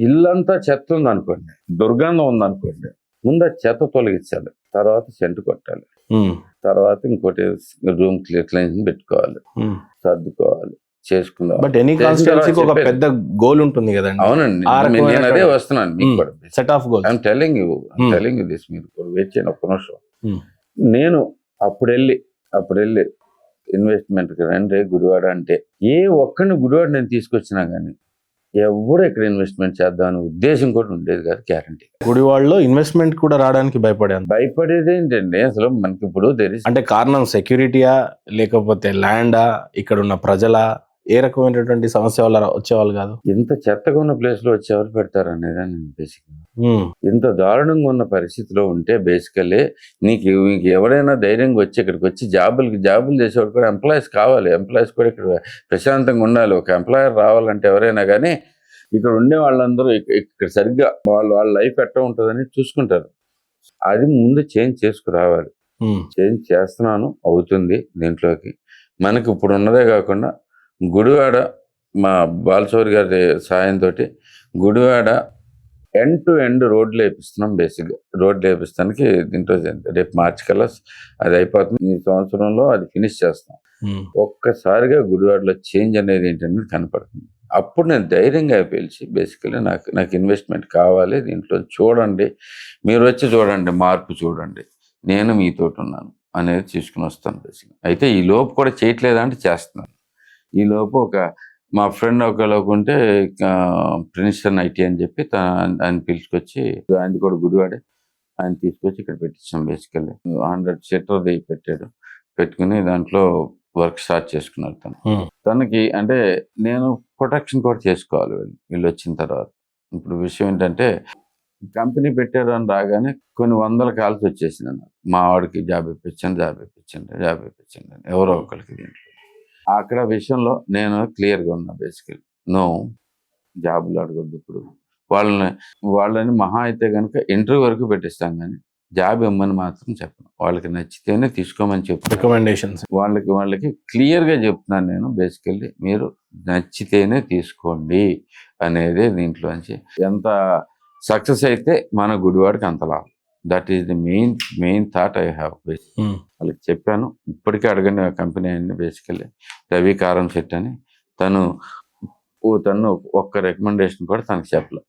ఇల్లంతా చెత్త ఉందనుకోండి, దుర్గంధం ఉందనుకోండి, ముందు ఆ చెత్త తొలగించాలి, తర్వాత సెంటు కొట్టాలి, తర్వాత ఇంకోటి రూమ్ క్లీనింగ్ పెట్టుకోవాలి, సర్దుకోవాలి, చేసుకుందాం. బట్ ఎనీ కాన్స్టిట్యున్సీకి ఒక పెద్ద గోల్ ఉంటుంది కదండి. అవునండి, నేను అదే వస్తున్నాను మీకు కూడా. Set of goals. I'm telling you this. మీరు కూడా వెయిట్ చేయండి ఒక్క నిమిషం. నేను అప్పుడు వెళ్ళి ఇన్వెస్ట్మెంట్కి రండి గుడివాడ అంటే, ఏ ఒక్కడిని గుడివాడ నేను తీసుకొచ్చినా కానీ ఎవరు ఇక్కడ ఇన్వెస్ట్మెంట్ చేద్దామని ఉద్దేశం కూడా ఉండేది కాదు. గ్యారంటీ. గుడివాడలో ఇన్వెస్ట్మెంట్ కూడా రావడానికి భయపడేది ఏంటండి అసలు మనకి ఇప్పుడు అంటే కారణం సెక్యూరిటీయా లేకపోతే ల్యాండా, ఇక్కడ ఉన్న ప్రజల ఏ రకమైనటువంటి సమస్య వల్ల వచ్చేవాళ్ళు కాదు. ఇంత చెత్తగా ఉన్న ప్లేస్ లో వచ్చి ఎవరు పెడతారు అనేది బేసిక్. ఇంత దారుణంగా ఉన్న పరిస్థితిలో ఉంటే బేసికల్లీ నీకు ఎవరైనా ధైర్యంగా వచ్చి ఇక్కడికి వచ్చి జాబులు చేసేవాడు కూడా ఎంప్లాయీస్ కావాలి. ఎంప్లాయీస్ కూడా ఇక్కడ ప్రశాంతంగా ఉండాలి. ఒక ఎంప్లాయర్ రావాలంటే ఎవరైనా కానీ ఇక్కడ ఉండే వాళ్ళందరూ ఇక్కడ సరిగ్గా వాళ్ళ లైఫ్ ఎట్లా ఉంటుందని చూసుకుంటారు. అది ముందు చేంజ్ చేసుకురావాలి. చేంజ్ చేస్తున్నాను, అవుతుంది. దీంట్లోకి మనకి ఇప్పుడు ఉన్నదే కాకుండా గుడివాడ మా బాలశౌరి గారి సాయంతో గుడివాడ ఎండ్ టు ఎండ్ రోడ్లు వేపిస్తున్నాం. బేసిక్గా రోడ్లు వేపిస్తానికి దీంట్లో రేపు మార్చి కల్లా అది అయిపోతుంది. ఈ సంవత్సరంలో అది ఫినిష్ చేస్తాం. ఒక్కసారిగా గుడివాడలో చేంజ్ అనేది ఏంటనేది కనపడుతుంది. అప్పుడు నేను ధైర్యంగా పిలిచి బేసికలీ నాకు ఇన్వెస్ట్మెంట్ కావాలి, దీంట్లో చూడండి, మీరు వచ్చి చూడండి, మార్పు చూడండి, నేను మీతోటి ఉన్నాను అనేది తీసుకుని వస్తాను బేసిక్గా. అయితే ఈ లోపు కూడా చేయట్లేదంటే చేస్తున్నాను. ఈ లోపు మా ఫ్రెండ్ ఒకలోకి ఉంటే ప్రిన్స్టన్ ఐటీ అని చెప్పి ఆయన పిలుచుకొచ్చి, ఆయన కూడా గుడివాడే, ఆయన తీసుకొచ్చి ఇక్కడ పెట్టించాం. బేసికల్లీ 100 షట్టర్ది పెట్టుకుని దాంట్లో వర్క్ స్టార్ట్ చేసుకున్నారు. తనకి అంటే నేను ప్రొటెక్షన్ కూడా చేసుకోవాలి వీళ్ళు వచ్చిన తర్వాత. ఇప్పుడు విషయం ఏంటంటే కంపెనీ పెట్టారు అని రాగానే కొన్ని 100 కాల్స్ వచ్చేసింది నాకు. మా వాడికి జాబ్ ఇప్పించండి అని ఎవరో ఒకరికి. దీంట్లో అక్కడ విషయంలో నేను క్లియర్గా ఉన్నా. బేసికలీ నో, జాబులు అడగొద్దు. ఇప్పుడు వాళ్ళని మహా అయితే కనుక ఇంటర్వ్యూ వరకు పెట్టిస్తాం, కానీ జాబ్ ఇమ్మని మాత్రం చెప్పను. వాళ్ళకి నచ్చితేనే తీసుకోమని చెప్పు. రికమెండేషన్స్ వాళ్ళకి క్లియర్గా చెప్తున్నాను నేను. బేసికల్లీ మీరు నచ్చితేనే తీసుకోండి అనేది దీంట్లోంచి. ఎంత సక్సెస్ అయితే మన గుడివాడికి అంత లాభం. That is the main thought I have. వాళ్ళకి చెప్పాను. ఇప్పటికే అడగని కంపెనీ అయింది బేసికల్లీ రవి కారం సెట్ అని. తను ఒక్క రికమెండేషన్ కూడా తనకు చెప్పలే.